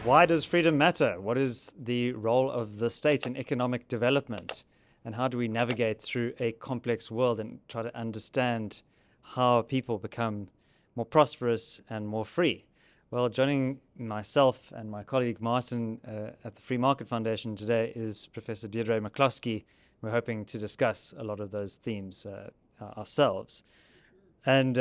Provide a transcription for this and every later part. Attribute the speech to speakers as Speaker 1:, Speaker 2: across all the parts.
Speaker 1: Why does freedom matter? What is the role of the state in economic development? And how do we navigate through a complex world and try to understand how people become more prosperous and more free? Well, joining myself and my colleague Martin at the Free Market Foundation today is Professor Deirdre McCloskey. We're hoping to discuss a lot of those themes ourselves. And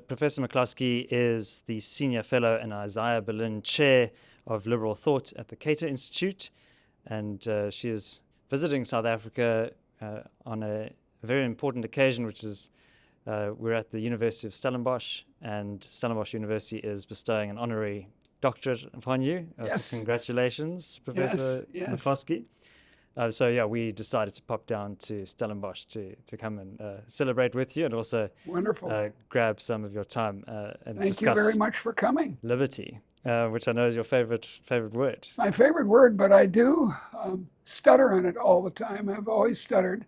Speaker 1: Professor McCloskey is the Senior Fellow and Isaiah Berlin Chair of Liberal Thought at the Cato Institute. And she is visiting South Africa on a very important occasion, which is we're at the University of Stellenbosch, and Stellenbosch University is bestowing an honorary doctorate upon you.
Speaker 2: Yes.
Speaker 1: So congratulations, Professor McCloskey. So we decided to pop down to Stellenbosch to come and celebrate with you, and also
Speaker 2: Wonderful.
Speaker 1: grab some of your time and
Speaker 2: Thank
Speaker 1: discuss
Speaker 2: you very much for coming.
Speaker 1: liberty, which I know is your favorite word.
Speaker 2: My favorite word, but I do stutter on it all the time. I've always stuttered.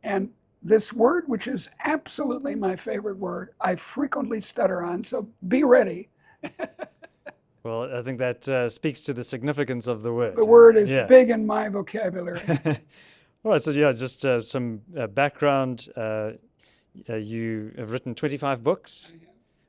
Speaker 2: And this word, which is absolutely my favorite word, I frequently stutter on, so be ready.
Speaker 1: Well, I think that speaks to the significance of the word.
Speaker 2: The word is big in my vocabulary.
Speaker 1: All right, so just some background. You have written 25 books,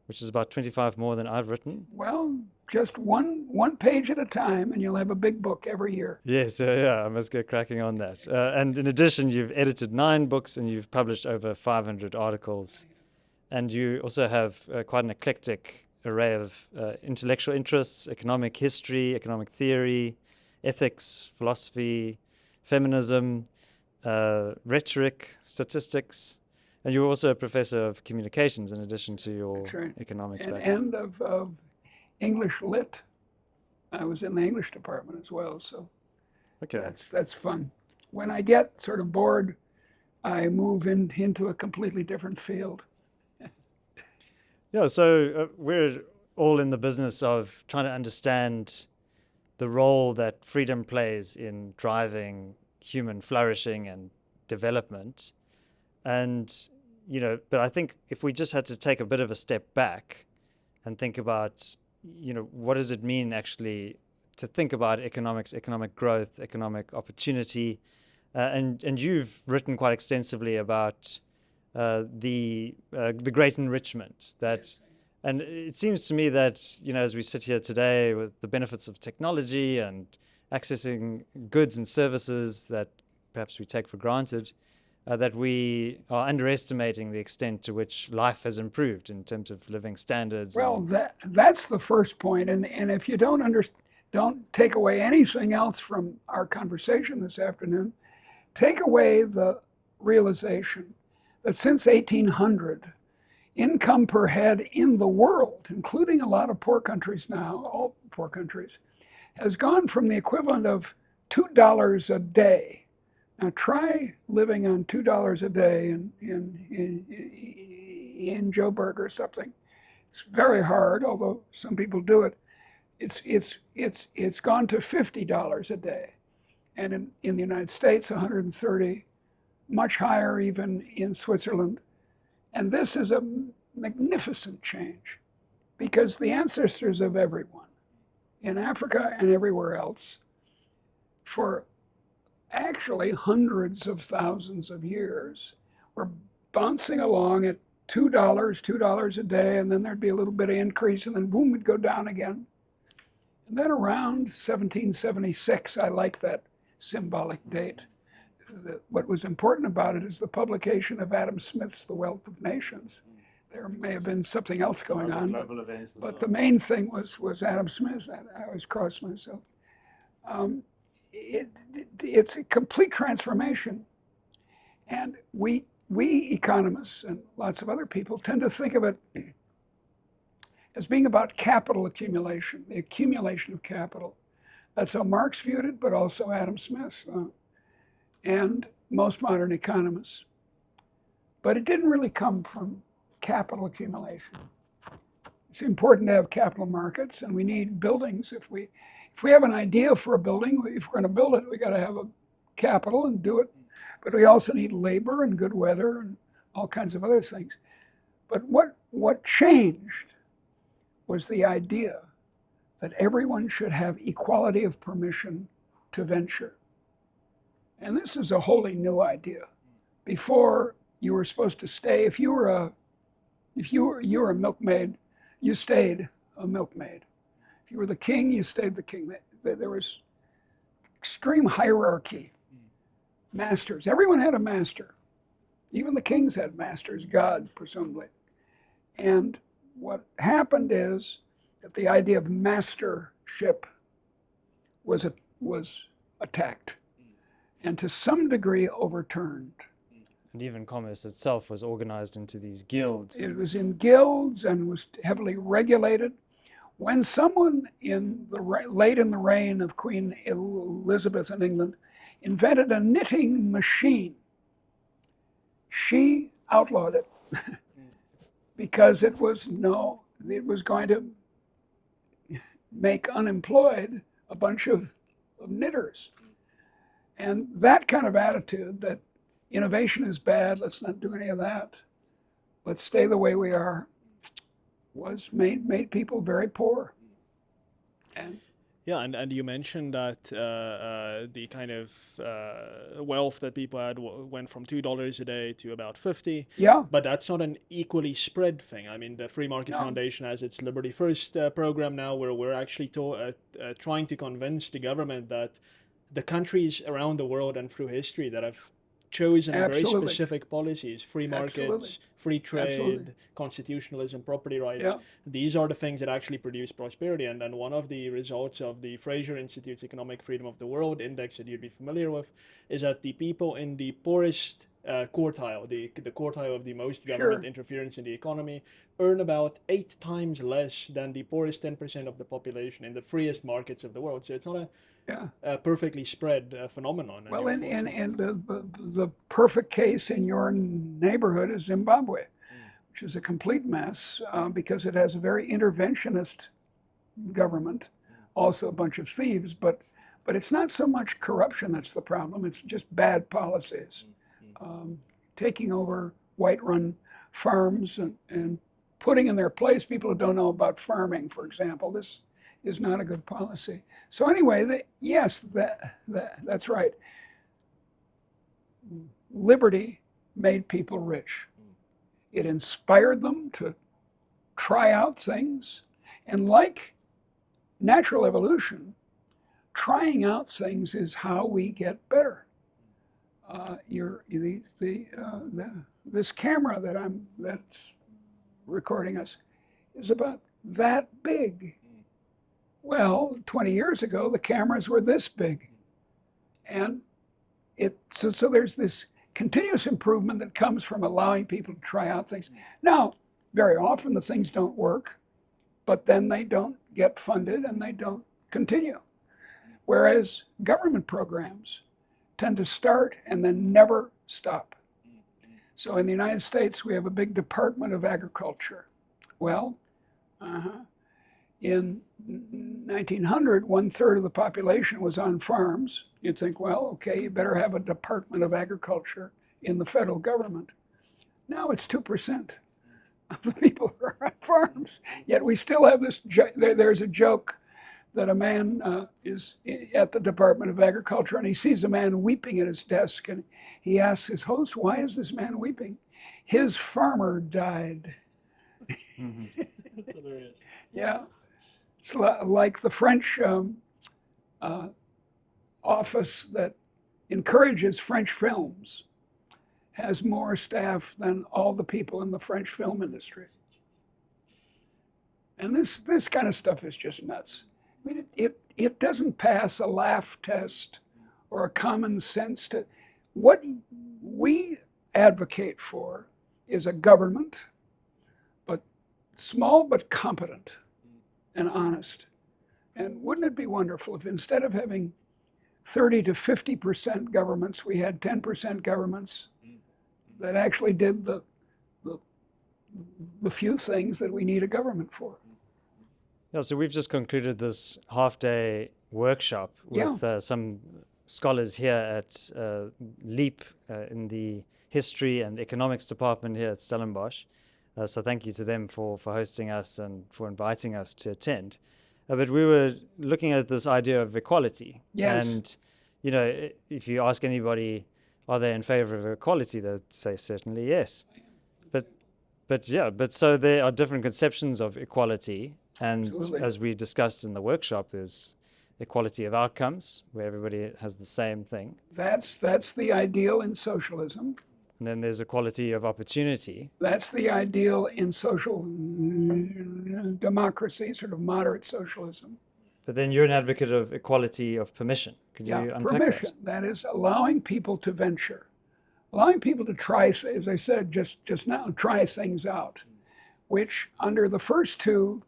Speaker 1: which is about 25 more than I've written.
Speaker 2: Well, just one page at a time, and you'll have a big book every year.
Speaker 1: Yes, I must get cracking on that. And in addition, you've edited 9 books and you've published over 500 articles. And you also have quite an eclectic array of intellectual interests: economic history, economic theory, ethics, philosophy, feminism, rhetoric, statistics. And you're also a professor of communications in addition to your economics background.
Speaker 2: And of English Lit. I was in the English department as well, so that's fun. When I get sort of bored, I move into a completely different field.
Speaker 1: Yeah, so we're all in the business of trying to understand the role that freedom plays in driving human flourishing and development. And, but I think if we just had to take a bit of a step back and think about, what does it mean actually to think about economics, economic growth, economic opportunity? And you've written quite extensively about the great enrichment and it seems to me that, as we sit here today with the benefits of technology and accessing goods and services that perhaps we take for granted, that we are underestimating the extent to which life has improved in terms of living standards.
Speaker 2: Well, that's the first point. And if you don't take away anything else from our conversation this afternoon, take away the realization that since 1800, income per head in the world, including a lot of poor countries now, all poor countries, has gone from the equivalent of $2 a day. Now try living on $2 a day in Joburg or something. It's very hard, although some people do it. It's gone to $50 a day, and in the United States, 130, much higher even in Switzerland. And this is a magnificent change, because the ancestors of everyone in Africa and everywhere else, for actually hundreds of thousands of years, were bouncing along at $2 a day, and then there'd be a little bit of increase, and then boom, it'd go down again. And then around 1776, I like that symbolic date. What was important about it is the publication of Adam Smith's The Wealth of Nations. There may have been something else going on, but the main thing was Adam Smith. I always cross myself. It's a complete transformation. And we economists and lots of other people tend to think of it as being about capital accumulation, the accumulation of capital. That's how Marx viewed it, but also Adam Smith. And most modern economists. But it didn't really come from capital accumulation. It's important to have capital markets, and we need buildings. If we have an idea for a building, if we're going to build it, we got to have a capital and do it. But we also need labor and good weather and all kinds of other things. But what changed was the idea that everyone should have equality of permission to venture. And this is a wholly new idea. Before, you were supposed to stay. If you were a milkmaid, you stayed a milkmaid. If you were the king, you stayed the king. There was extreme hierarchy. Masters. Everyone had a master. Even the kings had masters, God, presumably. And what happened is that the idea of mastership was attacked and to some degree overturned.
Speaker 1: And even commerce itself was organized into these guilds.
Speaker 2: It was in guilds and was heavily regulated. When someone late in the reign of Queen Elizabeth in England invented a knitting machine, she outlawed it because it was going to make unemployed a bunch of knitters. And that kind of attitude that innovation is bad, let's not do any of that, let's stay the way we are, made people very poor. And
Speaker 3: yeah, and you mentioned that the kind of wealth that people had went from $2 a day to about 50.
Speaker 2: Yeah.
Speaker 3: But that's not an equally spread thing. I mean, the Free Market Foundation has its Liberty First program now, where we're actually trying to convince the government that the countries around the world and through history that have chosen very specific policies, free markets, free trade, constitutionalism, property rights. These are the things that actually produce prosperity. And then one of the results of the Fraser Institute's Economic Freedom of the World Index that you'd be familiar with is that the people in the poorest quartile, the quartile of the most government interference in the economy, earn about 8 times less than the poorest 10% of the population in the freest markets of the world. So it's not a perfectly spread phenomenon.
Speaker 2: Well, and the perfect case in your neighborhood is Zimbabwe, which is a complete mess because it has a very interventionist government, also a bunch of thieves, but it's not so much corruption that's the problem, it's just bad policies. Taking over white-run farms and putting in their place people who don't know about farming, for example. This is not a good policy. So anyway, yes, that's right. Liberty made people rich. It inspired them to try out things. And like natural evolution, trying out things is how we get better. This camera that's recording us is about that big. Well, 20 years ago, the cameras were this big. And so there's this continuous improvement that comes from allowing people to try out things. Now, very often the things don't work, but then they don't get funded and they don't continue. Whereas government programs tend to start and then never stop. So in the United States, we have a big Department of Agriculture. Well, in 1900, 1/3 of the population was on farms. You'd think, well, okay, you better have a Department of Agriculture in the federal government. Now it's 2% of the people who are on farms. Yet we still have this, there's a joke that a man is at the Department of Agriculture and he sees a man weeping at his desk and he asks his host, why is this man weeping? His farmer died. Yeah. It's like the French office that encourages French films has more staff than all the people in the French film industry. And this kind of stuff is just nuts. I mean, it doesn't pass a laugh test or a common sense to. What we advocate for is a government, but small but competent and honest. And wouldn't it be wonderful if instead of having 30 to 50% governments, we had 10% governments that actually did the few things that we need a government for.
Speaker 1: Yeah, so we've just concluded this half-day workshop with some scholars here at LEAP in the History and Economics Department here at Stellenbosch. So thank you to them for hosting us and for inviting us to attend. But we were looking at this idea of equality.
Speaker 2: Yes.
Speaker 1: And, you know, if you ask anybody, are they in favor of equality, they'd say certainly yes. But so there are different conceptions of equality. And
Speaker 2: Absolutely.
Speaker 1: as we discussed in the workshop, there's equality of outcomes, where everybody has the same thing.
Speaker 2: That's the ideal in socialism.
Speaker 1: And then there's equality of opportunity.
Speaker 2: That's the ideal in social democracy, sort of moderate socialism.
Speaker 1: But then you're an advocate of equality of permission. Could you unpack
Speaker 2: permission. That is allowing people to venture, allowing people to try, as I said just now, try things out, which under the first two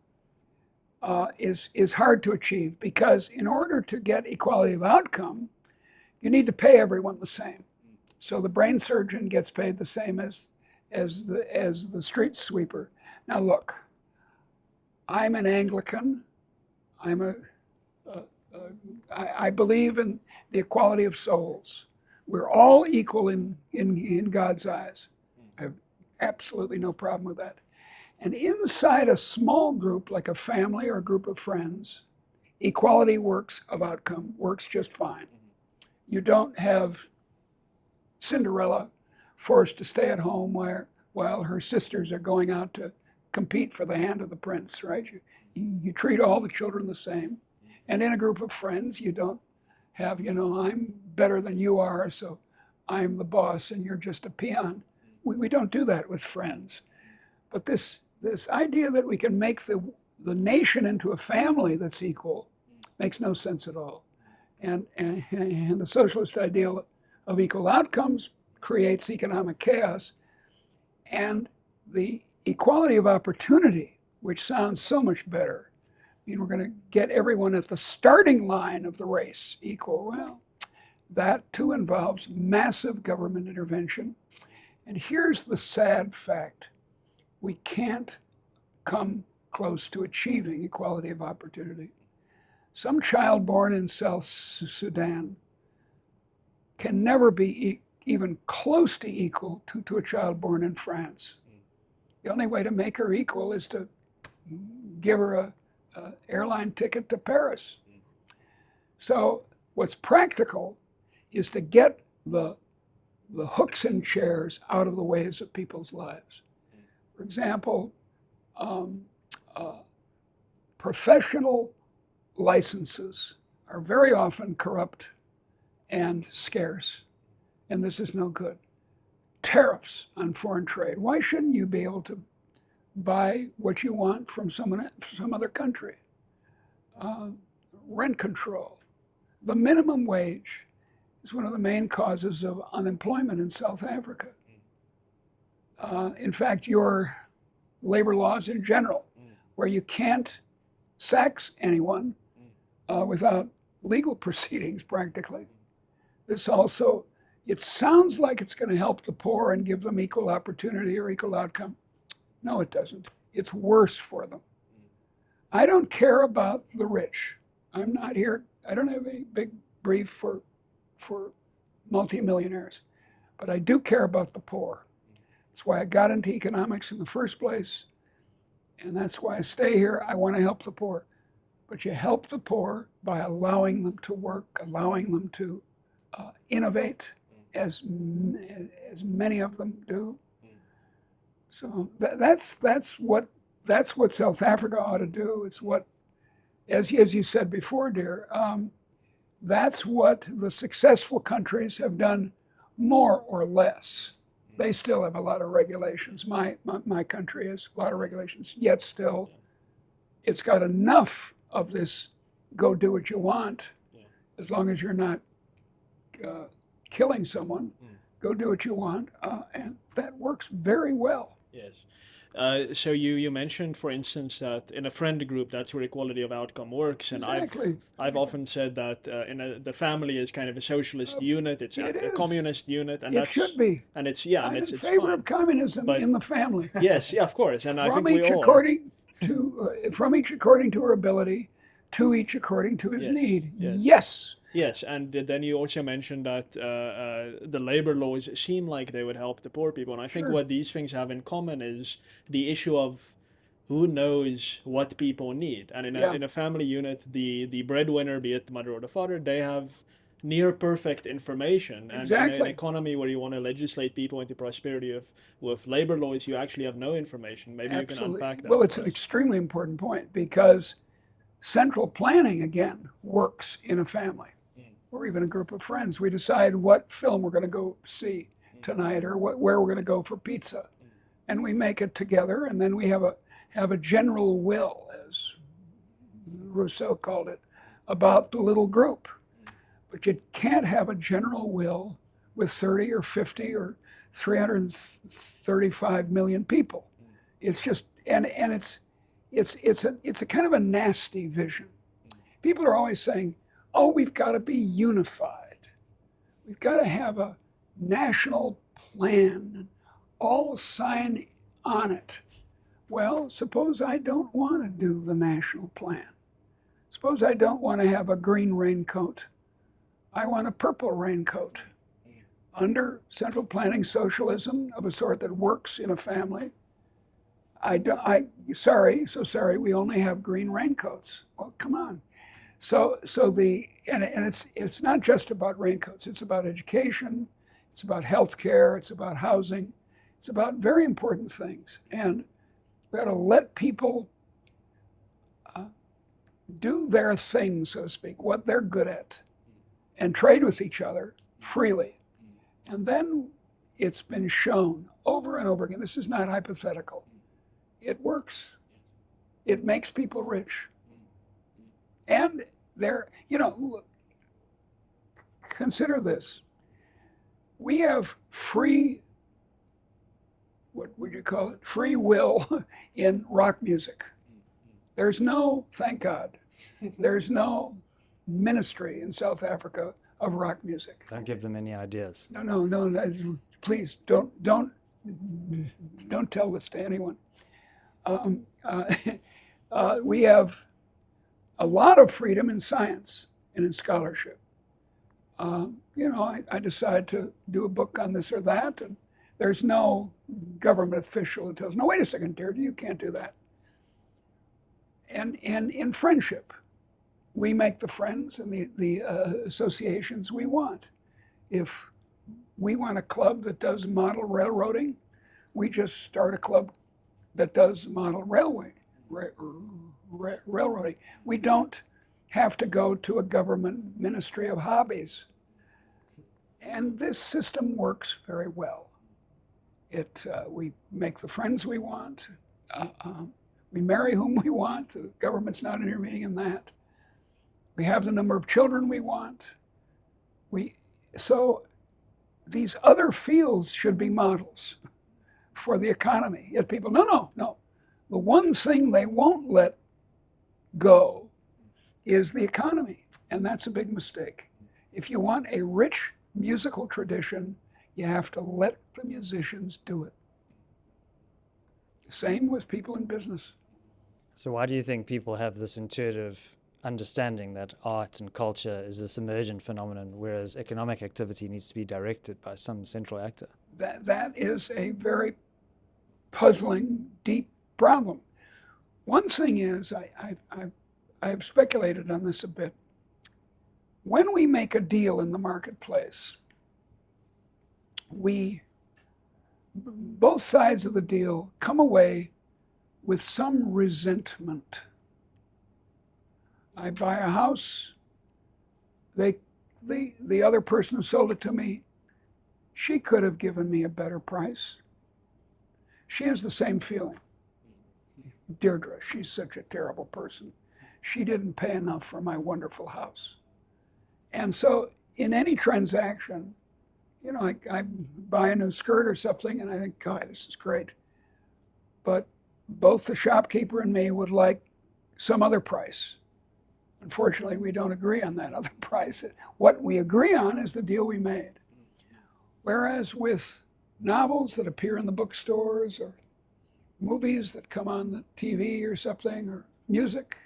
Speaker 2: is hard to achieve, because in order to get equality of outcome, you need to pay everyone the same. So the brain surgeon gets paid the same as the street sweeper. Now look, I'm an Anglican. I believe in the equality of souls. We're all equal in God's eyes. I have absolutely no problem with that. And inside a small group, like a family or a group of friends, equality of outcome works just fine. You don't have Cinderella forced to stay at home while her sisters are going out to compete for the hand of the prince, right? You treat all the children the same. And in a group of friends, you don't have, I'm better than you are, so I'm the boss and you're just a peon. We don't do that with friends. But this idea that we can make the nation into a family that's equal makes no sense at all. And the socialist ideal of equal outcomes creates economic chaos. And the equality of opportunity, which sounds so much better, we're going to get everyone at the starting line of the race equal. Well, that too involves massive government intervention. And here's the sad fact. We can't come close to achieving equality of opportunity. Some child born in South Sudan can never be even close to equal to a child born in France. The only way to make her equal is to give her a airline ticket to Paris. So what's practical is to get the hooks and chairs out of the ways of people's lives. For example, professional licenses are very often corrupt and scarce, and this is no good. Tariffs on foreign trade. Why shouldn't you be able to buy what you want from some other country? Rent control. The minimum wage is one of the main causes of unemployment in South Africa. In fact, your labor laws in general, where you can't sack anyone without legal proceedings practically. This also, it sounds like it's going to help the poor and give them equal opportunity or equal outcome. No, it doesn't. It's worse for them. I don't care about the rich. I'm not here, I don't have a big brief for multimillionaires, but I do care about the poor. That's why I got into economics in the first place, and that's why I stay here. I want to help the poor. But you help the poor by allowing them to work, allowing them to innovate, as many of them do. So that's what South Africa ought to do. It's what, as you said before, dear, that's what the successful countries have done more or less. They still have a lot of regulations. My country has a lot of regulations, yet still it's got enough of this go do what you want, as long as you're not killing someone, go do what you want, and that works very well.
Speaker 3: Yes. So you mentioned, for instance, that in a friend group, that's where equality of outcome works. And
Speaker 2: Exactly.
Speaker 3: I've often said that the family is kind of a socialist unit. It's a communist unit, and
Speaker 2: it should be.
Speaker 3: And it's
Speaker 2: I'm in favor
Speaker 3: fine.
Speaker 2: of communism in the family.
Speaker 3: Yes, yeah, of course, and I think
Speaker 2: From
Speaker 3: we
Speaker 2: each
Speaker 3: all
Speaker 2: according to her ability, to each according to his need.
Speaker 3: Yes. Yes, and then you also mentioned that the labor laws seem like they would help the poor people. And I think what these things have in common is the issue of who knows what people need. And
Speaker 2: Yeah.
Speaker 3: in a family unit, the breadwinner, be it the mother or the father, they have near perfect information. And in an
Speaker 2: Exactly.
Speaker 3: economy where you want to legislate people into prosperity with labor laws, you actually have no information. Maybe you can
Speaker 2: Absolutely.
Speaker 3: unpack that
Speaker 2: Well,
Speaker 3: for
Speaker 2: it's an
Speaker 3: us.
Speaker 2: extremely important point, because central planning, again, works in a family or even a group of friends. We decide what film we're going to go see tonight, or where we're going to go for pizza, and we make it together. And then we have a general will, as Rousseau called it, about the little group. But you can't have a general will with 30 or 50 or 335 million people. It's just, and it's a kind of a nasty vision. People are always saying, oh, we've got to be unified. We've got to have a national plan and all sign on it. Well, suppose I don't want to do the national plan. Suppose I don't want to have a green raincoat. I want a purple raincoat. Under central planning socialism of a sort that works in a family, sorry, we only have green raincoats. Well, come on. So it's not just about raincoats. It's about education. It's about healthcare. It's about housing. It's about very important things. And we got to let people do their thing, so to speak, what they're good at, and trade with each other freely. And then it's been shown over and over again. This is not hypothetical. It works. It makes people rich. And look, consider this. We have free, what would you call it? Free will in rock music. There's no, thank God, there's no ministry in South Africa of rock music.
Speaker 1: Don't give them any ideas.
Speaker 2: No, please don't tell this to anyone. We have a lot of freedom in science and in scholarship. I decide to do a book on this or that, and there's no government official who tells, no, wait a second, Deirdre, you can't do that. And in friendship, we make the friends and the associations we want. If we want a club that does model railroading, we just start a club that does model railroading. We don't have to go to a government ministry of hobbies. And this system works very well. We make the friends we want. We marry whom we want. The government's not intervening in that. We have the number of children we want. So these other fields should be models for the economy. Yet people, no. The one thing they won't let go is the economy, and that's a big mistake. If you want a rich musical tradition, you have to let the musicians do it. Same with people in business.
Speaker 1: So why do you think people have this intuitive understanding that art and culture is this emergent phenomenon, whereas economic activity needs to be directed by some central actor?
Speaker 2: That is a very puzzling, deep problem. One thing is, I've speculated on this a bit. When we make a deal in the marketplace, both sides of the deal come away with some resentment. I buy a house, the other person who sold it to me, she could have given me a better price. She has the same feeling. Deirdre, she's such a terrible person. She didn't pay enough for my wonderful house. And so in any transaction, I buy a new skirt or something and I think, God, this is great. But both the shopkeeper and me would like some other price. Unfortunately, we don't agree on that other price. What we agree on is the deal we made. Whereas with novels that appear in the bookstores or movies that come on the TV or something, or music,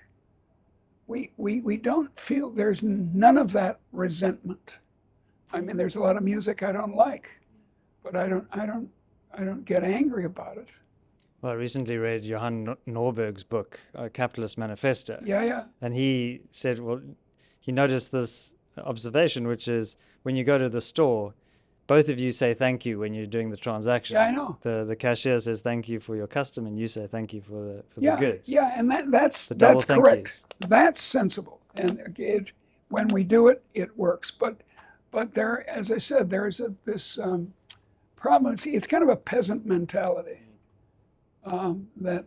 Speaker 2: we don't feel, there's none of that resentment. I mean, there's a lot of music I don't like, but I don't get angry about it.
Speaker 1: Well, I recently read Johann Norberg's book, Capitalist Manifesto.
Speaker 2: Yeah.
Speaker 1: And he said, well, he noticed this observation, which is when you go to the store, both of you say thank you when you're doing the transaction.
Speaker 2: Yeah, I know.
Speaker 1: The cashier says thank you for your custom, and you say thank you for the goods.
Speaker 2: Yeah, and that's
Speaker 1: double thank
Speaker 2: correct.
Speaker 1: yous.
Speaker 2: That's sensible, and when we do it, it works. But there, as I said, there's this problem. It's kind of a peasant mentality that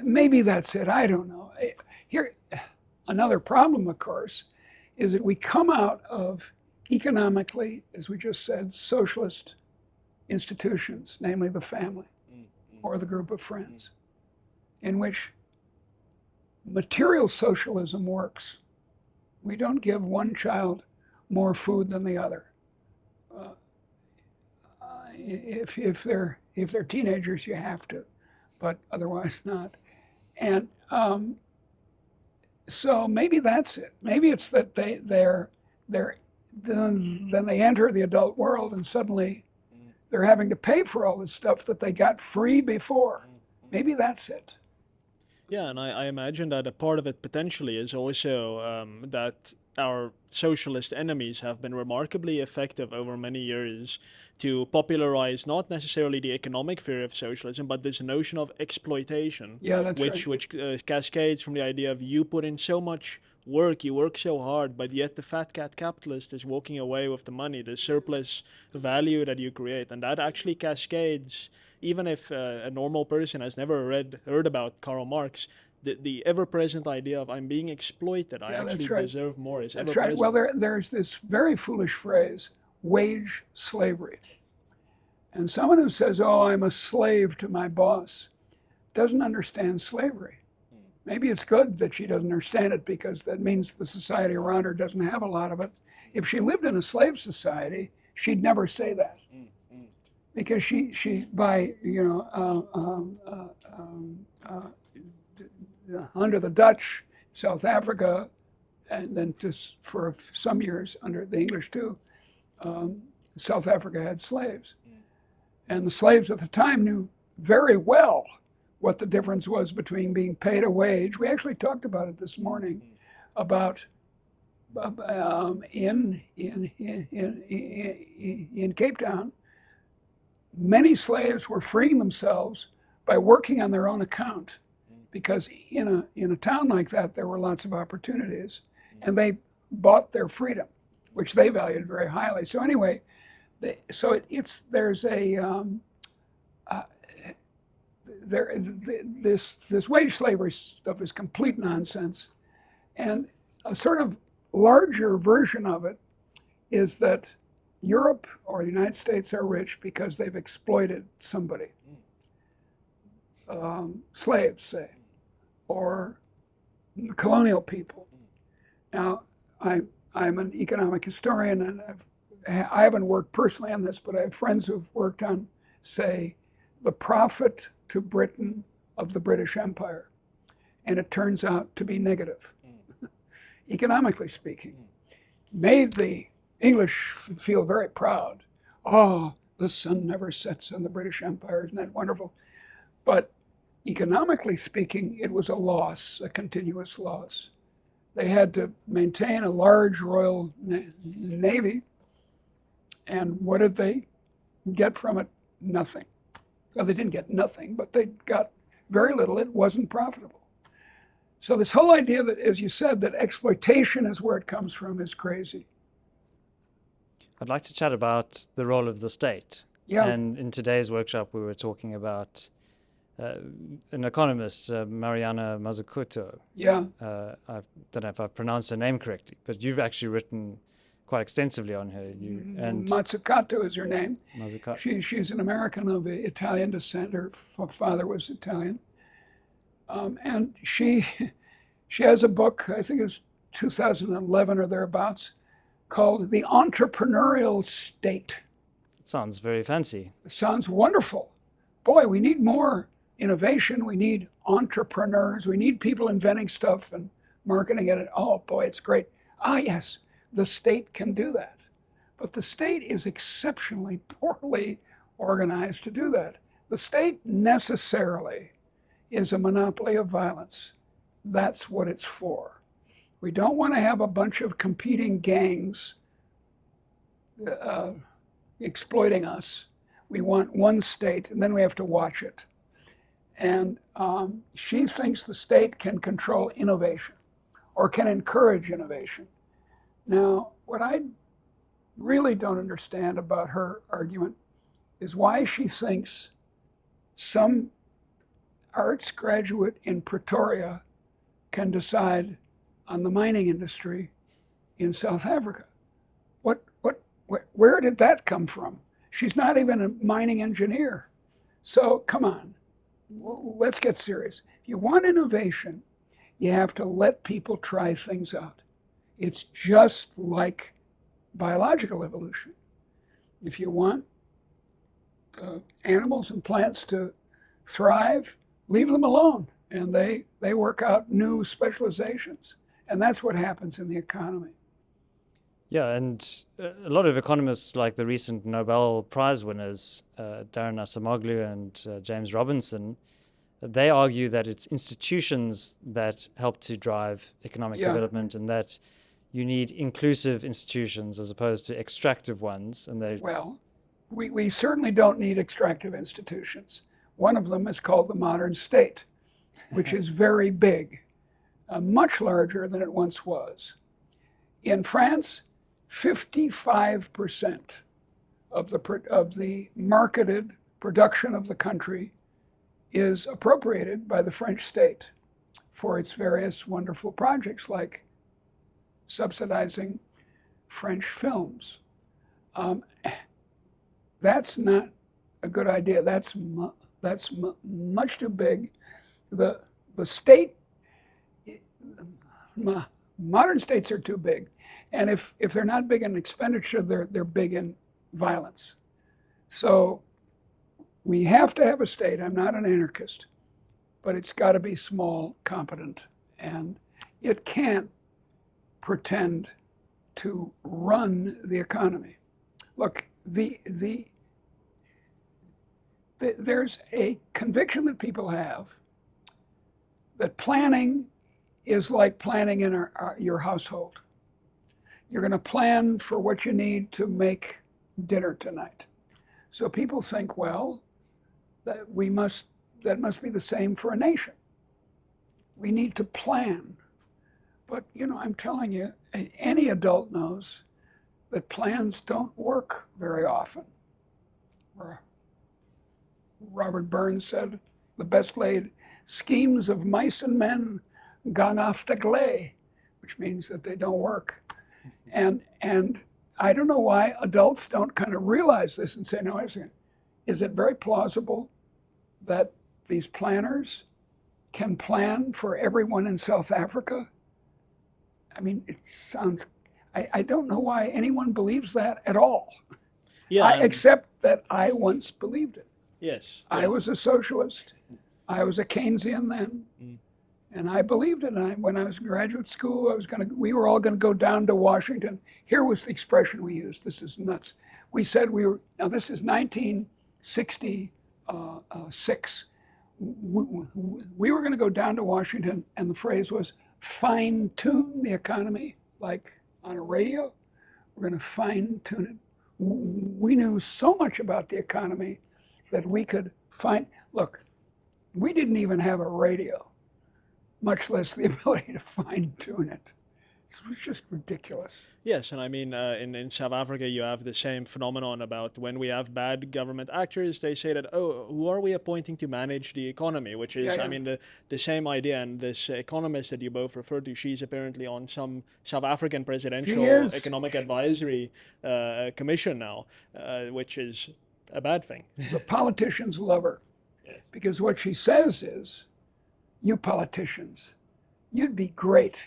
Speaker 2: maybe that's it. I don't know. Here, another problem, of course, is that we come out of economically, as we just said, socialist institutions, namely the family or the group of friends, in which material socialism works. We don't give one child more food than the other. If they're teenagers, you have to, but otherwise not. And so maybe that's it. Maybe it's that then they enter the adult world and suddenly they're having to pay for all this stuff that they got free before. Maybe that's it.
Speaker 3: Yeah, and I imagine that a part of it potentially is also that our socialist enemies have been remarkably effective over many years to popularize not necessarily the economic theory of socialism, but this notion of exploitation,
Speaker 2: Yeah, that's
Speaker 3: which
Speaker 2: right.
Speaker 3: cascades from the idea of you put in so much work, you work so hard, but yet the fat cat capitalist is walking away with the money, the surplus value that you create, and that actually cascades. Even if a normal person has never heard about Karl Marx, the ever-present idea of I'm being exploited, I actually deserve more is
Speaker 2: That's
Speaker 3: ever-present.
Speaker 2: right. Well, there's this very foolish phrase, wage slavery. And someone who says, oh, I'm a slave to my boss, doesn't understand slavery. Maybe it's good that she doesn't understand it because that means the society around her doesn't have a lot of it. If she lived in a slave society, she'd never say that. Because she by under the Dutch, South Africa, and then just for some years under the English too, South Africa had slaves, and the slaves at the time knew very well what the difference was between being paid a wage. We actually talked about it this morning about in Cape Town. Many slaves were freeing themselves by working on their own account, because in a town like that there were lots of opportunities, and they bought their freedom, which they valued very highly. So anyway, this wage slavery stuff is complete nonsense, and a sort of larger version of it is that Europe or the United States are rich because they've exploited somebody, slaves, say, or colonial people. Now, I'm an economic historian, and I haven't worked personally on this, but I have friends who've worked on, say, the profit to Britain of the British Empire, and it turns out to be negative, economically speaking. Made the English feel very proud. Oh, the sun never sets on the British Empire, isn't that wonderful? But economically speaking, it was a loss, a continuous loss. They had to maintain a large Royal Navy, and what did they get from it? Nothing. Well, they didn't get nothing, but they got very little. It wasn't profitable. So this whole idea that, as you said, that exploitation is where it comes from is crazy.
Speaker 1: I'd like to chat about the role of the state.
Speaker 2: Yeah.
Speaker 1: And in today's workshop, we were talking about an economist, Mariana Mazzucato.
Speaker 2: Yeah.
Speaker 1: I don't know if I've pronounced her name correctly, but you've actually written quite extensively on her.
Speaker 2: Mazzucato is her name.
Speaker 1: Mazzucato.
Speaker 2: She's an American of Italian descent. Her father was Italian. And she has a book, I think it's 2011 or thereabouts, called The Entrepreneurial State.
Speaker 1: It sounds very fancy.
Speaker 2: It sounds wonderful. Boy, we need more innovation. We need entrepreneurs. We need people inventing stuff and marketing it. Oh, boy, it's great. Ah, yes, the state can do that. But the state is exceptionally poorly organized to do that. The state necessarily is a monopoly of violence. That's what it's for. We don't want to have a bunch of competing gangs exploiting us. We want one state, and then we have to watch it. And she thinks the state can control innovation or can encourage innovation. Now, what I really don't understand about her argument is why she thinks some arts graduate in Pretoria can decide on the mining industry in South Africa. Where did that come from? She's not even a mining engineer. So come on, let's get serious. If you want innovation, you have to let people try things out. It's just like biological evolution. If you want animals and plants to thrive, leave them alone, and they work out new specializations. And that's what happens in the economy.
Speaker 1: Yeah, and a lot of economists, like the recent Nobel Prize winners, Darren Acemoglu and James Robinson, they argue that it's institutions that help to drive economic development, and that you need inclusive institutions as opposed to extractive ones. And
Speaker 2: well, we certainly don't need extractive institutions. One of them is called the modern state, which is very big, much larger than it once was. In France, 55% of the marketed production of the country is appropriated by the French state for its various wonderful projects, like subsidizing French films. That's not a good idea. That's much too big. The state, modern states are too big. And if they're not big in expenditure, they're big in violence. So we have to have a state. I'm not an anarchist, but it's got to be small, competent, and it can't pretend to run the economy. Look, there's a conviction that people have that planning is like planning in your household. You're going to plan for what you need to make dinner tonight. So people think, well, that must be the same for a nation. We need to plan. But, I'm telling you, any adult knows that plans don't work very often. Robert Burns said, the best laid schemes of mice and men gang after gley, which means that they don't work. And I don't know why adults don't kind of realize this and say, no, is it very plausible that these planners can plan for everyone in South Africa? I mean, it sounds, I don't know why anyone believes that at all.
Speaker 3: Yeah,
Speaker 2: except that I once believed it.
Speaker 3: Yes.
Speaker 2: I was a socialist. I was a Keynesian then. And I believed it. And when I was in graduate school, we were all going to go down to Washington. Here was the expression we used. This is nuts. We said now this is 1966. We were going to go down to Washington, and the phrase was fine tune the economy, like on a radio. We're going to fine tune it. We knew so much about the economy that we could look, we didn't even have a radio, much less the ability to fine-tune it. It was just ridiculous.
Speaker 3: Yes, and I mean, in South Africa, you have the same phenomenon about when we have bad government actors, they say that, oh, who are we appointing to manage the economy? Which is, I mean, the same idea. And this economist that you both referred to, she's apparently on some South African presidential economic advisory commission now, which is a bad thing.
Speaker 2: The politicians love her. Yes. Because what she says is, you politicians, you'd be great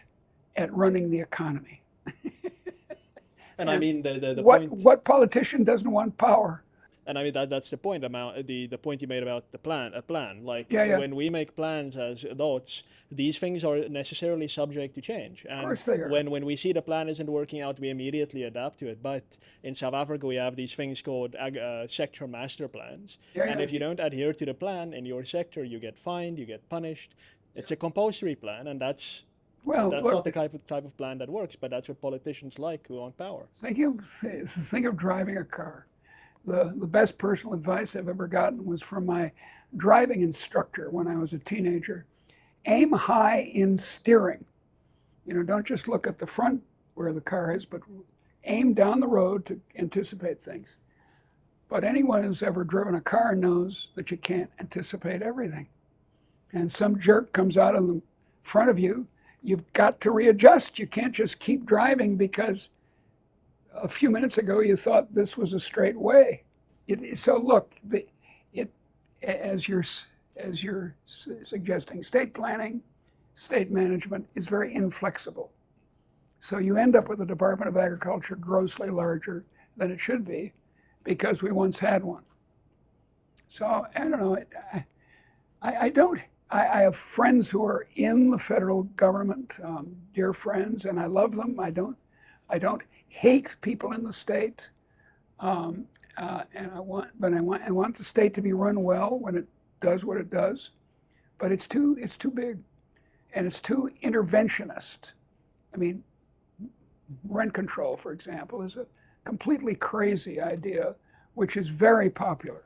Speaker 2: at running the economy.
Speaker 3: And I mean, the
Speaker 2: what,
Speaker 3: point...
Speaker 2: What politician doesn't want power?
Speaker 3: And I mean that's the point about the point you made about the plan, a plan. Like
Speaker 2: Yeah, yeah.
Speaker 3: when we make plans as adults, these things are necessarily subject to change.
Speaker 2: Of
Speaker 3: And
Speaker 2: course they are.
Speaker 3: when we see the plan isn't working out, we immediately adapt to it. But in South Africa, we have these things called sector master plans.
Speaker 2: Yeah,
Speaker 3: And
Speaker 2: yeah.
Speaker 3: if you don't adhere to the plan in your sector, you get fined, you get punished. It's a compulsory plan, and that's
Speaker 2: Well,
Speaker 3: not
Speaker 2: look,
Speaker 3: the type of plan that works. But that's what politicians like who want power.
Speaker 2: think of driving a car. The best personal advice I've ever gotten was from my driving instructor when I was a teenager. Aim high in steering. You know, don't just look at the front where the car is, but aim down the road to anticipate things. But anyone who's ever driven a car knows that you can't anticipate everything. And some jerk comes out in the front of you, you've got to readjust. You can't just keep driving because a few minutes ago you thought this was a straight way. So look, as you're suggesting, state planning, state management is very inflexible. So you end up with a Department of Agriculture grossly larger than it should be because we once had one. So I don't know. I have friends who are in the federal government, dear friends, and I love them. I don't hate people in the state, and I want the state to be run well when it does what it does, but it's too big, and it's too interventionist. I mean, rent control, for example, is a completely crazy idea, which is very popular.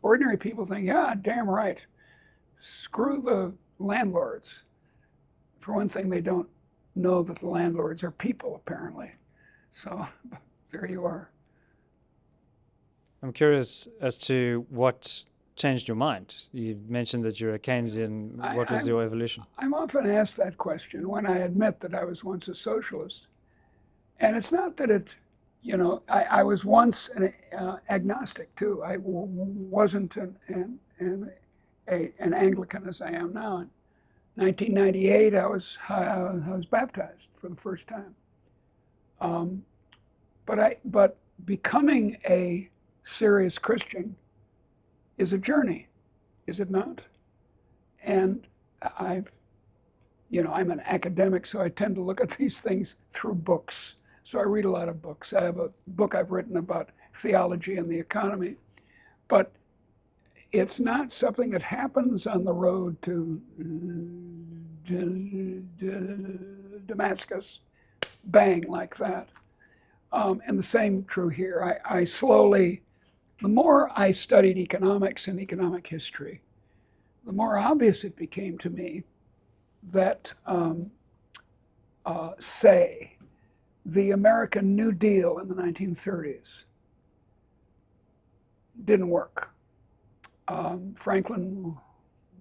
Speaker 2: Ordinary people think, yeah, damn right. Screw the landlords. For one thing, they don't know that the landlords are people, apparently. So there you are.
Speaker 1: I'm curious as to what changed your mind. You mentioned that you're a Keynesian. What was your evolution?
Speaker 2: I'm often asked that question when I admit that I was once a socialist. And it's not that I was once an agnostic too. I wasn't an Anglican as I am now. In 1998, I was baptized for the first time. But becoming a serious Christian is a journey, is it not? And I'm an academic, so I tend to look at these things through books. So I read a lot of books. I have a book I've written about theology and the economy, but it's not something that happens on the road to Damascus, bang, like that. And the same true here. I slowly, the more I studied economics and economic history, the more obvious it became to me that, say, the American New Deal in the 1930s didn't work. Franklin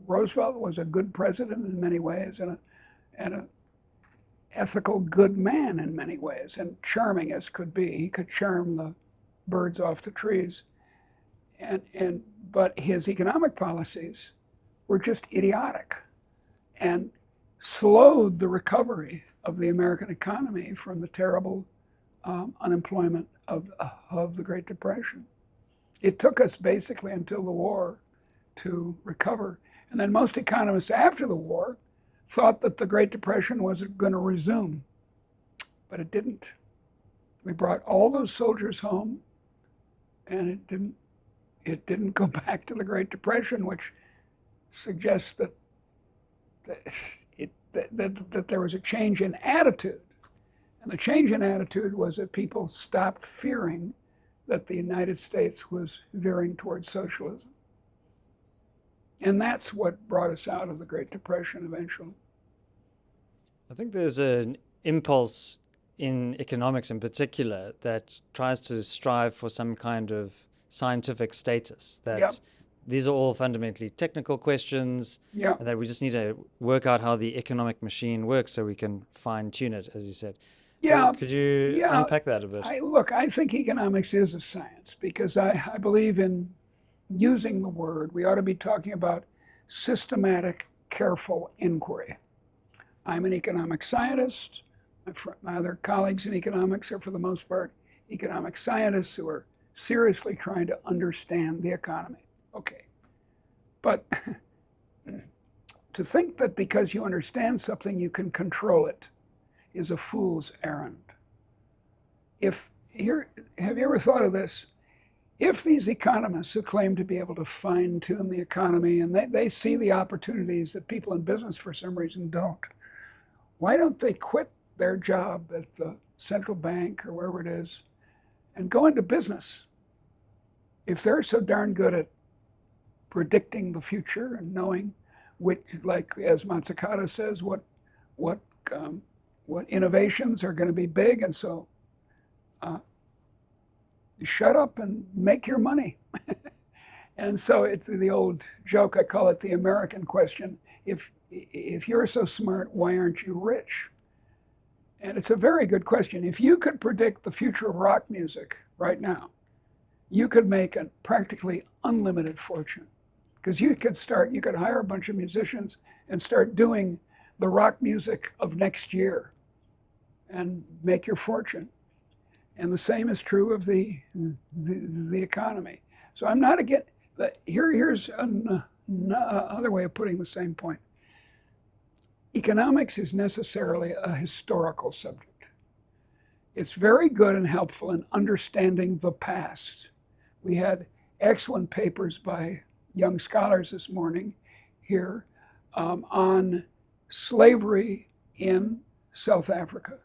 Speaker 2: Roosevelt was a good president in many ways and an ethical good man in many ways, and charming as could be. He could charm the birds off the trees. But his economic policies were just idiotic and slowed the recovery of the American economy from the terrible unemployment of the Great Depression. It took us basically until the war to recover. And then most economists after the war thought that the Great Depression was going to resume, but it didn't. We brought all those soldiers home, and it didn't go back to the Great Depression, which suggests that there was a change in attitude. And the change in attitude was that people stopped fearing that the United States was veering towards socialism. And that's what brought us out of the Great Depression eventually.
Speaker 1: I think there's an impulse in economics in particular that tries to strive for some kind of scientific status, that these are all fundamentally technical questions, and that we just need to work out how the economic machine works so we can fine-tune it, as you said.
Speaker 2: Yeah.
Speaker 1: Could you unpack that a bit?
Speaker 2: I think economics is a science because I believe in using the word. We ought to be talking about systematic, careful inquiry. I'm an economic scientist. My other colleagues in economics are, for the most part, economic scientists who are seriously trying to understand the economy. Okay. But to think that because you understand something you can control it is a fool's errand. Have you ever thought of this? If these economists who claim to be able to fine-tune the economy and they see the opportunities that people in business for some reason don't, why don't they quit their job at the central bank or wherever it is and go into business? If they're so darn good at predicting the future and knowing which, like as Matsukato says, what innovations are going to be big, and so shut up and make your money. And so it's the old joke, I call it the American question. If you're so smart, why aren't you rich? And it's a very good question. If you could predict the future of rock music right now, you could make a practically unlimited fortune. Because you could hire a bunch of musicians and start doing the rock music of next year and make your fortune. And the same is true of the economy. So I'm not against, here's another way of putting the same point. Economics is necessarily a historical subject. It's very good and helpful in understanding the past. We had excellent papers by young scholars this morning here on slavery in South Africa,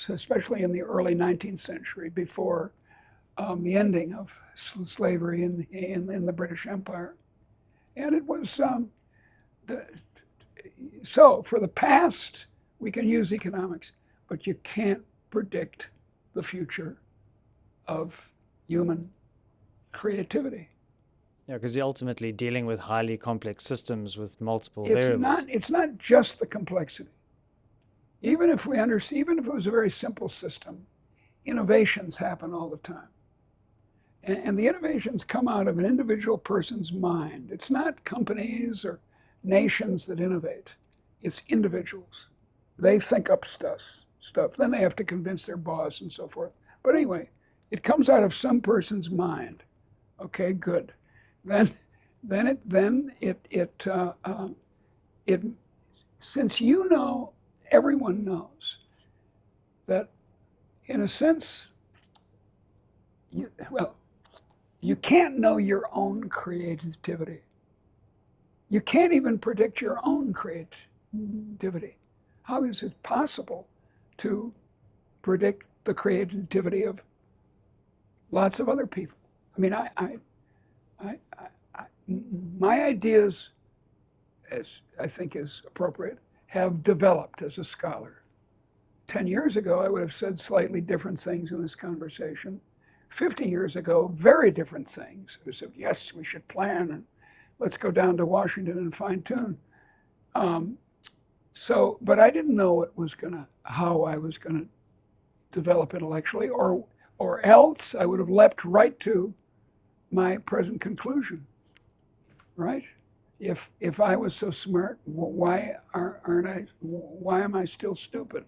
Speaker 2: especially in the early 19th century, before the ending of slavery in the British Empire. And it was, so for the past, we can use economics, but you can't predict the future of human creativity.
Speaker 1: Yeah, because you're ultimately dealing with highly complex systems with multiple variables.
Speaker 2: It's not just the complexity. Even if it was a very simple system, innovations happen all the time. And the innovations come out of an individual person's mind. It's not companies or nations that innovate. It's individuals. They think up stuff. Then they have to convince their boss and so forth. But anyway, it comes out of some person's mind. Okay, good. Then since everyone knows that in a sense, you can't know your own creativity. You can't even predict your own creativity. How is it possible to predict the creativity of lots of other people? I mean, my ideas, as I think is appropriate, have developed as a scholar. 10 years ago, I would have said slightly different things in this conversation. 50 years ago, very different things. I said, yes, we should plan, and let's go down to Washington and fine tune. But I didn't know how I was gonna develop intellectually, or else I would have leapt right to my present conclusion, right? If I was so smart, why am I still stupid?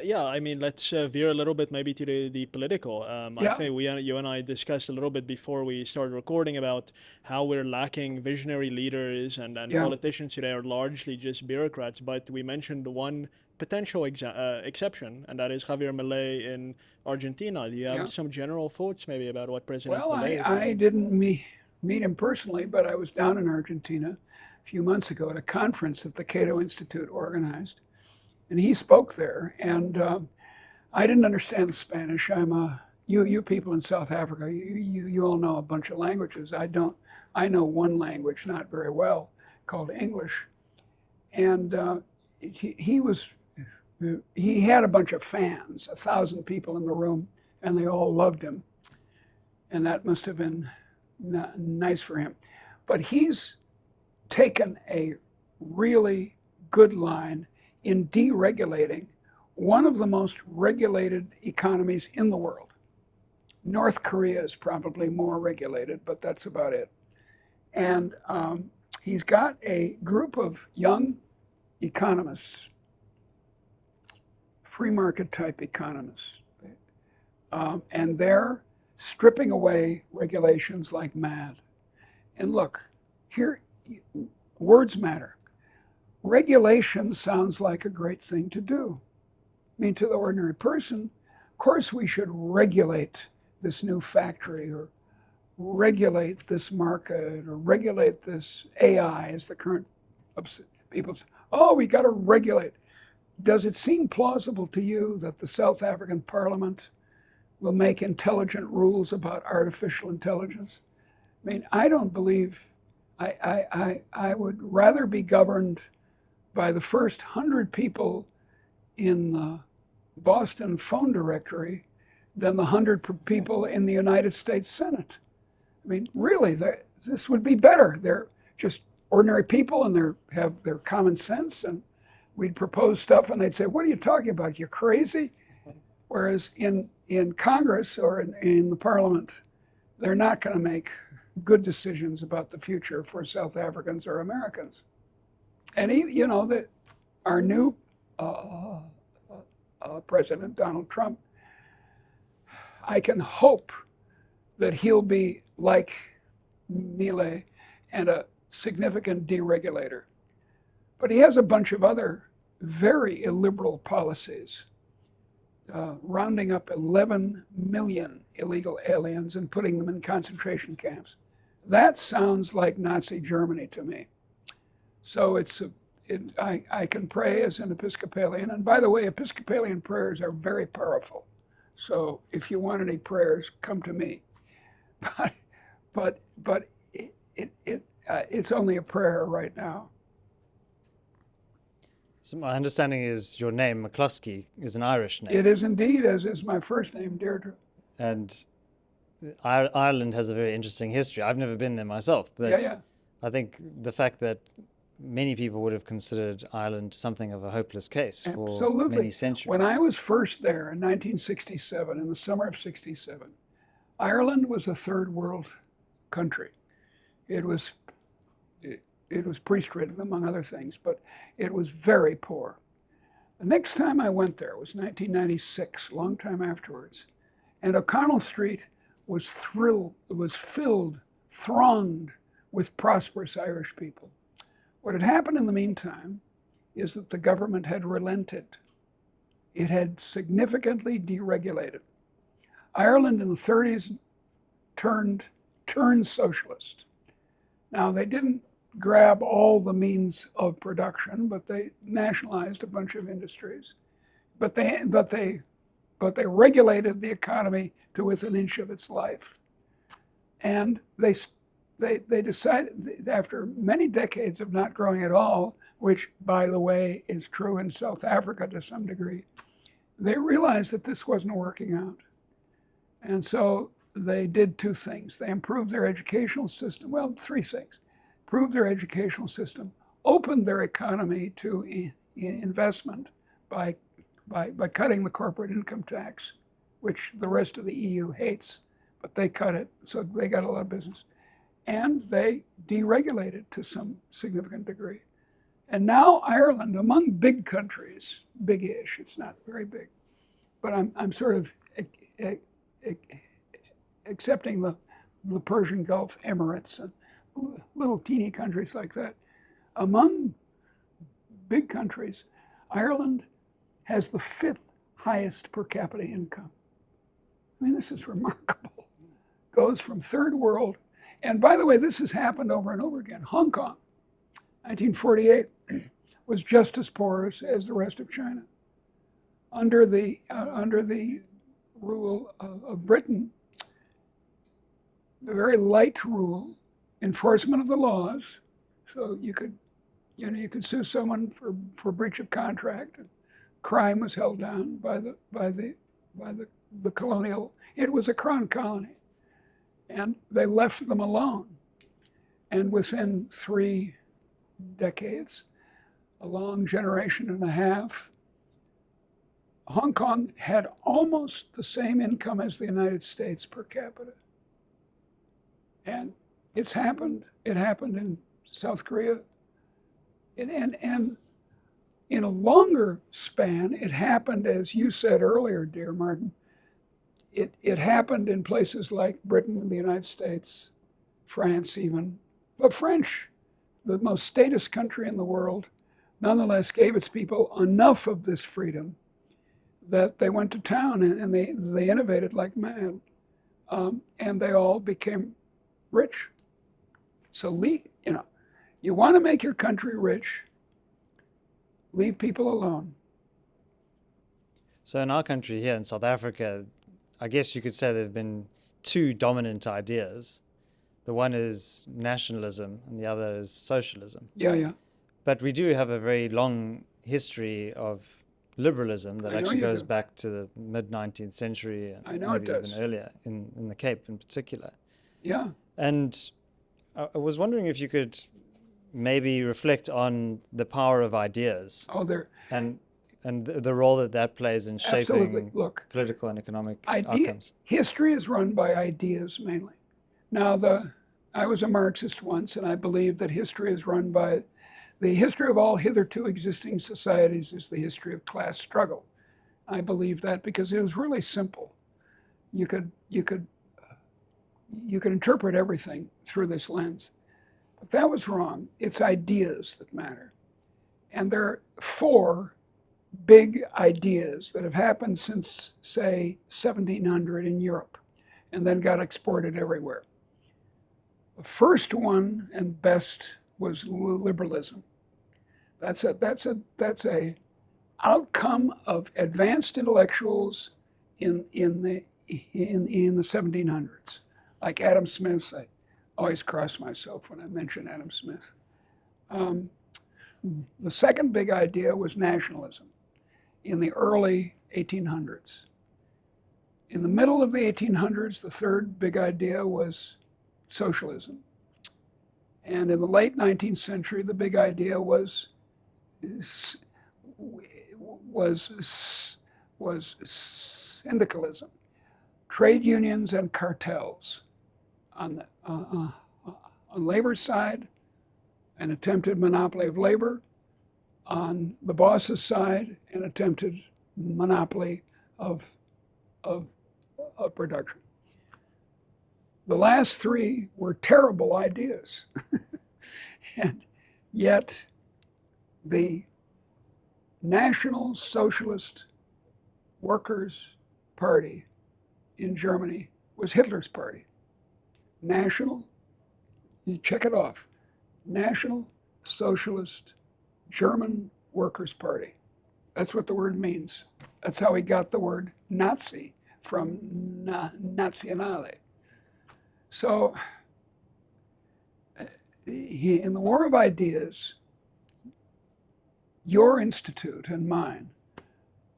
Speaker 3: Yeah, I mean, let's veer a little bit maybe to the political.
Speaker 2: Yeah.
Speaker 3: I think you and I discussed a little bit before we started recording about how we're lacking visionary leaders and
Speaker 2: Yeah.
Speaker 3: politicians today are largely just bureaucrats. But we mentioned one potential exception, and that is Javier Milei in Argentina. Do you have
Speaker 2: Yeah.
Speaker 3: some general thoughts maybe about what President
Speaker 2: Well,
Speaker 3: Milei is
Speaker 2: I
Speaker 3: doing?
Speaker 2: didn't meet him personally, but I was down in Argentina a few months ago at a conference that the Cato Institute organized. And he spoke there, and I didn't understand Spanish. You people in South Africa, you all know a bunch of languages. I don't. I know one language, not very well, called English. And he had a bunch of fans, 1,000 people in the room, and they all loved him. And that must have been nice for him. But he's taken a really good line in deregulating one of the most regulated economies in the world. North Korea is probably more regulated, but that's about it. And he's got a group of young economists, free market type economists, And they're stripping away regulations like mad. And look, here, words matter. Regulation sounds like a great thing to do. I mean, to the ordinary person, of course we should regulate this new factory, or regulate this market, or regulate this AI, as the current people say, oh, we got to regulate. Does it seem plausible to you that the South African Parliament will make intelligent rules about artificial intelligence? I mean, I don't believe, I would rather be governed by the first 100 people in the Boston phone directory than the 100 people in the United States Senate. I mean, really, this would be better. They're just ordinary people, and they have their common sense, and we'd propose stuff and they'd say, what are you talking about? You're crazy? Whereas in Congress or in the Parliament, they're not going to make good decisions about the future for South Africans or Americans. And you know that our new President, Donald Trump, I can hope that he'll be like Milei and a significant deregulator. But he has a bunch of other very illiberal policies, rounding up 11 million illegal aliens and putting them in concentration camps. That sounds like Nazi Germany to me. So I can pray as an Episcopalian. And by the way, Episcopalian prayers are very powerful. So if you want any prayers, come to me. But it's only a prayer right now.
Speaker 1: So my understanding is your name, McCloskey, is an Irish name.
Speaker 2: It is indeed, as is my first name, Deirdre.
Speaker 1: And Ireland has a very interesting history. I've never been there myself, but
Speaker 2: Yeah.
Speaker 1: I think the fact that many people would have considered Ireland something of a hopeless case for
Speaker 2: Absolutely.
Speaker 1: many centuries.
Speaker 2: When I was first there in 1967, in the summer of 67, Ireland was a third world country. It was priest-ridden, among other things, but it was very poor. The next time I went there was 1996, a long time afterwards, and O'Connell Street was thronged with prosperous Irish people. What had happened in the meantime is that the government had relented. It had significantly deregulated. Ireland in the 30s turned socialist. Now, they didn't grab all the means of production, but they nationalized a bunch of industries. But they regulated the economy to within an inch of its life. And they decided, after many decades of not growing at all, which, by the way, is true in South Africa to some degree, they realized that this wasn't working out. And so they did two things. They improved their educational system. Well, three things. Improved their educational system, opened their economy to investment by cutting the corporate income tax, which the rest of the EU hates, but they cut it, so they got a lot of business. And they deregulated to some significant degree. And now Ireland, among big countries, big-ish, it's not very big, but I'm sort of accepting the Persian Gulf Emirates and little teeny countries like that. Among big countries, Ireland has the 5th highest per capita income. I mean, this is remarkable. Goes from third world, and by the way, this has happened over and over again. Hong Kong, 1948, was just as poor as the rest of China. Under the rule of Britain, the very light rule, enforcement of the laws, so you could sue someone for breach of contract. Crime was held down by the colonial. It was a crown colony, and they left them alone. And within 3 decades, a long generation and a half, Hong Kong had almost the same income as the United States per capita. And it happened in South Korea. And in a longer span, it happened, as you said earlier, dear Martin, it happened in places like Britain and the United States, France even. The French, the most statist country in the world, nonetheless gave its people enough of this freedom that they went to town and they innovated like mad. And they all became rich. So you want to make your country rich, leave people alone.
Speaker 1: So in our country here in South Africa, I guess you could say there have been two dominant ideas. The one is nationalism and the other is socialism.
Speaker 2: Yeah.
Speaker 1: But we do have a very long history of liberalism that actually goes back to the mid-19th century and maybe even earlier in the Cape in particular.
Speaker 2: Yeah.
Speaker 1: And I was wondering if you could maybe reflect on the power of ideas and the role that plays in shaping political and economic outcomes.
Speaker 2: History is run by ideas mainly. Now, I was a Marxist once, and I believe that history is run by the history of all hitherto existing societies is the history of class struggle. I believe that because it was really simple. You could interpret everything through this lens. But that was wrong. It's ideas that matter. And there are 4 big ideas that have happened since, say, 1700 in Europe, and then got exported everywhere. The first one and best was liberalism. That's a outcome of advanced intellectuals in the 1700s, like Adam Smith. I always cross myself when I mention Adam Smith. The second big idea was nationalism in the early 1800s. In the middle of the 1800s, the third big idea was socialism. And in the late 19th century, the big idea was syndicalism, trade unions and cartels. On labor's side, an attempted monopoly of labor. On the boss's side, an attempted monopoly of production. The last 3 were terrible ideas. And yet the National Socialist Workers' Party in Germany was Hitler's party. National, you check it off, National Socialist German Workers' Party. That's what the word means. That's how he got the word Nazi from Nationale. So in the war of ideas, your institute and mine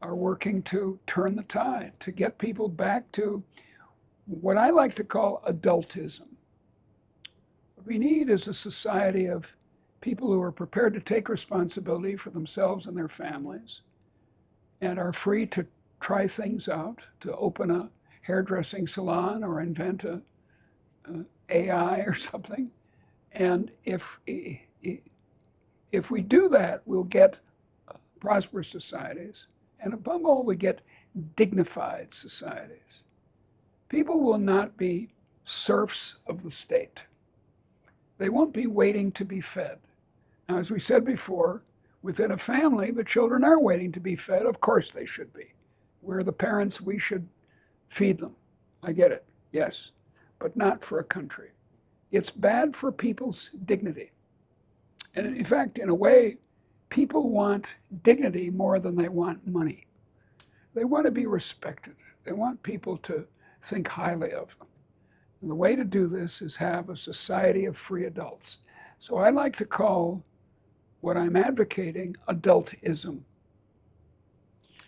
Speaker 2: are working to turn the tide, to get people back to what I like to call adultism. What we need is a society of people who are prepared to take responsibility for themselves and their families and are free to try things out, to open a hairdressing salon or invent a AI or something. And if we do that, we'll get prosperous societies. And above all, we get dignified societies. People will not be serfs of the state. They won't be waiting to be fed. Now, as we said before, within a family, the children are waiting to be fed. Of course they should be. We're the parents, we should feed them. I get it, yes, but not for a country. It's bad for people's dignity. And in fact, in a way, people want dignity more than they want money. They want to be respected. They want people to think highly of them. And the way to do this is have a society of free adults. So I like to call what I'm advocating adultism.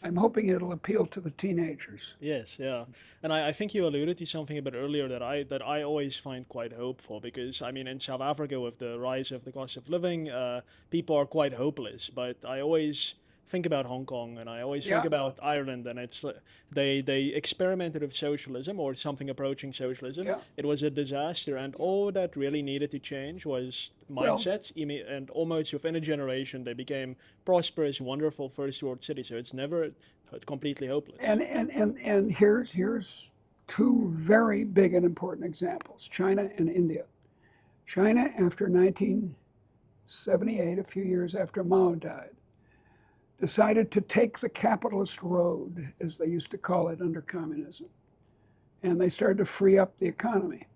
Speaker 2: I'm hoping it'll appeal to the teenagers.
Speaker 3: Yes, yeah. And I think you alluded to something a bit earlier that I always find quite hopeful, because I mean in South Africa with the rise of the cost of living, people are quite hopeless. But I always think about Hong Kong, and I always think about Ireland, and it's they experimented with socialism or something approaching socialism.
Speaker 2: Yeah.
Speaker 3: It was a disaster, and all that really needed to change was mindsets. And almost within a generation, they became prosperous, wonderful first world cities. So it's never completely hopeless.
Speaker 2: And here's two very big and important examples, China and India. China, after 1978, a few years after Mao died, decided to take the capitalist road, as they used to call it under communism. And they started to free up the economy.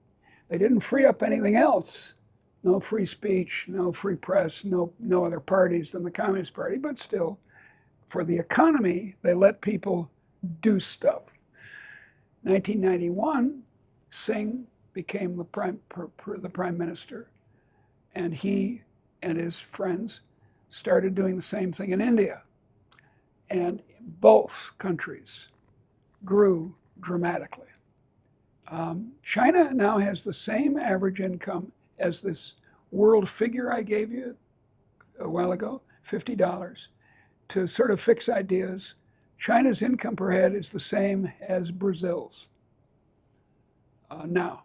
Speaker 2: They didn't free up anything else. No free speech, no free press, no other parties than the Communist Party, but still, for the economy, they let people do stuff. 1991, Singh became the prime minister, and he and his friends started doing the same thing in India. And both countries grew dramatically. China now has the same average income as this world figure I gave you a while ago, $50. To sort of fix ideas, China's income per head is the same as Brazil's. Now,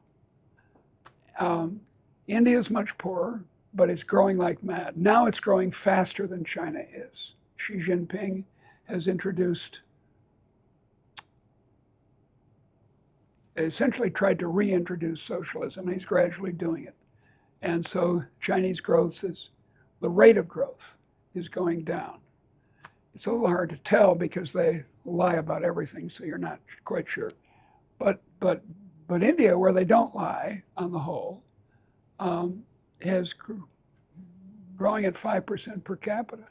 Speaker 2: India is much poorer, but it's growing like mad. Now it's growing faster than China is. Xi Jinping has essentially tried to reintroduce socialism, and he's gradually doing it. And so Chinese growth the rate of growth is going down. It's a little hard to tell because they lie about everything, so you're not quite sure. But India, where they don't lie on the whole, is growing at 5% per capita.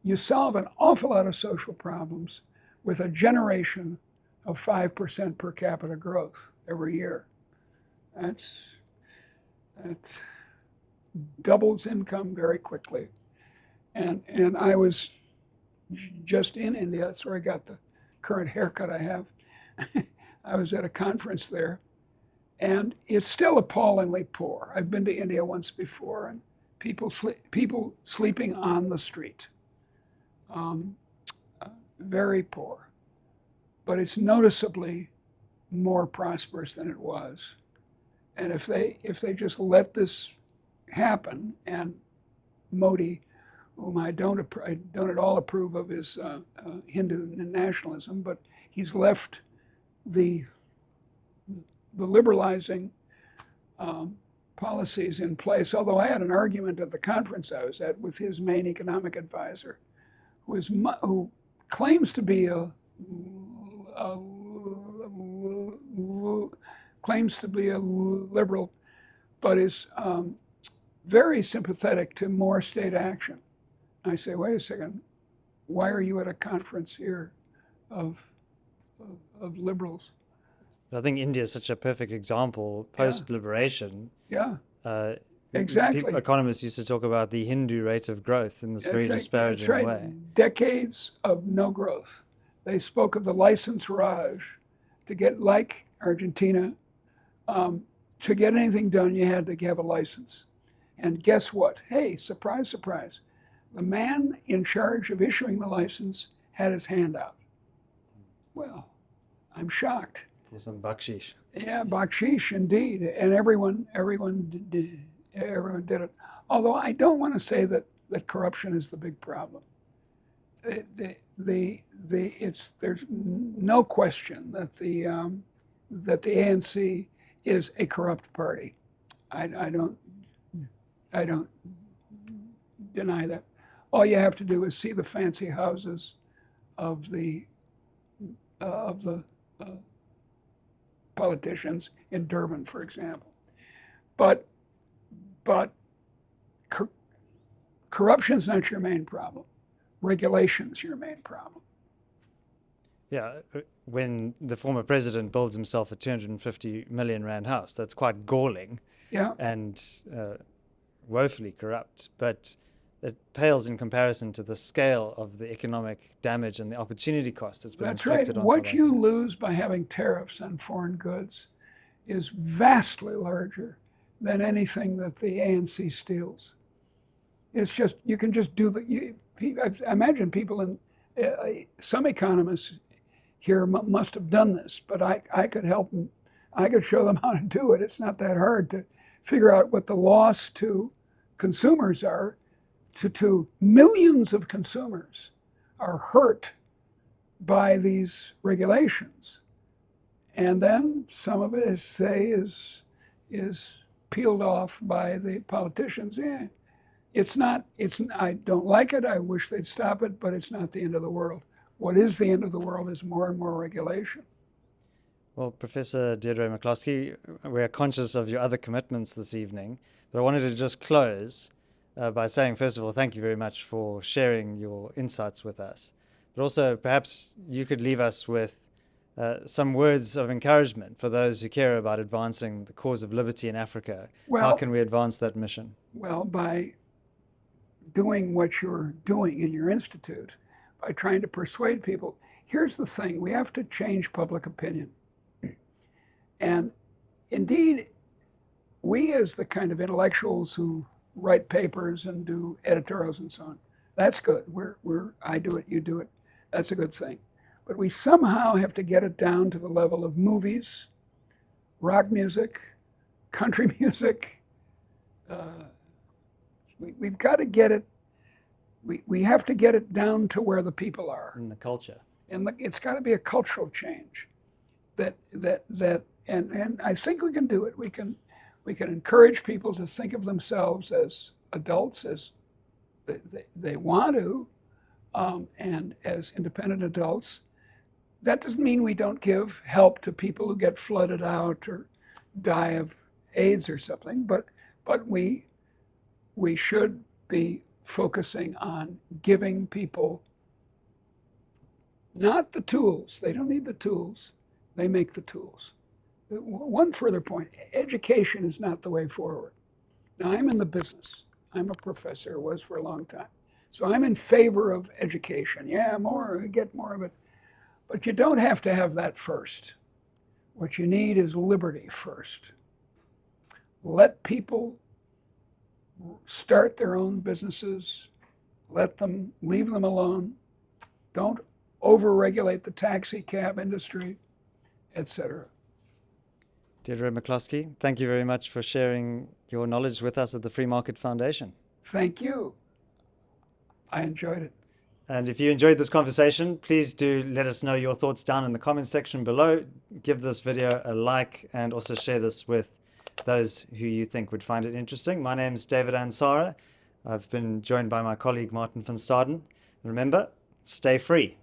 Speaker 2: You solve an awful lot of social problems with a generation of 5% per capita growth every year. That doubles income very quickly. And I was just in India. That's where I got the current haircut I have. I was at a conference there, and it's still appallingly poor. I've been to India once before, and people sleeping on the street. Very poor. But it's noticeably more prosperous than it was. And if they just let this happen, and Modi, whom I don't at all approve of his Hindu nationalism, but he's left the liberalizing policies in place. Although I had an argument at the conference I was at with his main economic advisor, who claims to be a liberal, but is very sympathetic to more state action. I say, wait a second, why are you at a conference here of liberals?
Speaker 1: I think India is such a perfect example post-liberation.
Speaker 2: Yeah, exactly.
Speaker 1: Economists used to talk about the Hindu rate of growth in this very disparaging way.
Speaker 2: Decades of no growth. They spoke of the license Raj. To get, like Argentina, to get anything done, you had to have a license. And guess what? Hey, surprise, surprise. The man in charge of issuing the license had his hand out. Well, I'm shocked.
Speaker 1: For some bakshish.
Speaker 2: Yeah, bakshish indeed, and everyone did it. Although I don't want to say that corruption is the big problem. There's no question that the ANC is a corrupt party. I don't deny that. All you have to do is see the fancy houses of the politicians in Durban, for example. But corruption's not your main problem. Regulation's your main problem.
Speaker 1: Yeah, when the former president builds himself a 250 million rand house, that's quite galling.
Speaker 2: Yeah.
Speaker 1: And woefully corrupt. But it pales in comparison to the scale of the economic damage and the opportunity cost that's been inflicted on South
Speaker 2: What you lose by having tariffs on foreign goods is vastly larger than anything that the ANC steals. It's just, you can just do I imagine people in, some economists here must have done this, but I could help them. I could show them how to do it. It's not that hard to figure out what the loss to consumers are. To millions of consumers are hurt by these regulations. And then some of it, is peeled off by the politicians. Yeah, I don't like it. I wish they'd stop it, but it's not the end of the world. What is the end of the world is more and more regulation.
Speaker 1: Well, Professor Deirdre McCloskey, we're conscious of your other commitments this evening, but I wanted to just close by saying, first of all, thank you very much for sharing your insights with us. But also, perhaps you could leave us with some words of encouragement for those who care about advancing the cause of liberty in Africa. How can we advance that mission?
Speaker 2: Well, by doing what you're doing in your institute, by trying to persuade people. Here's the thing, we have to change public opinion. And indeed, we as the kind of intellectuals who write papers and do editorials and so on, that's good. I do it, you do it. That's a good thing. But we somehow have to get it down to the level of movies, rock music, country music. We've got to get it. We have to get it down to where the people are.
Speaker 1: In the culture.
Speaker 2: And it's got to be a cultural change. And I think we can do it. We can encourage people to think of themselves as adults, as they want to, and as independent adults. That doesn't mean we don't give help to people who get flooded out or die of AIDS or something, but we should be focusing on giving people not the tools. They don't need the tools. They make the tools. One further point, education is not the way forward. Now, I'm in the business. I'm a professor, was for a long time. So I'm in favor of education. Yeah, get more of it. But you don't have to have that first. What you need is liberty first. Let people start their own businesses. Leave them alone. Don't overregulate the taxi cab industry, etc.
Speaker 1: Deirdre McCloskey, thank you very much for sharing your knowledge with us at the Free Market Foundation.
Speaker 2: Thank you. I enjoyed it.
Speaker 1: And if you enjoyed this conversation, please do let us know your thoughts down in the comments section below. Give this video a like and also share this with those who you think would find it interesting. My name is David Ansara. I've been joined by my colleague Martin van Staden. Remember, stay free.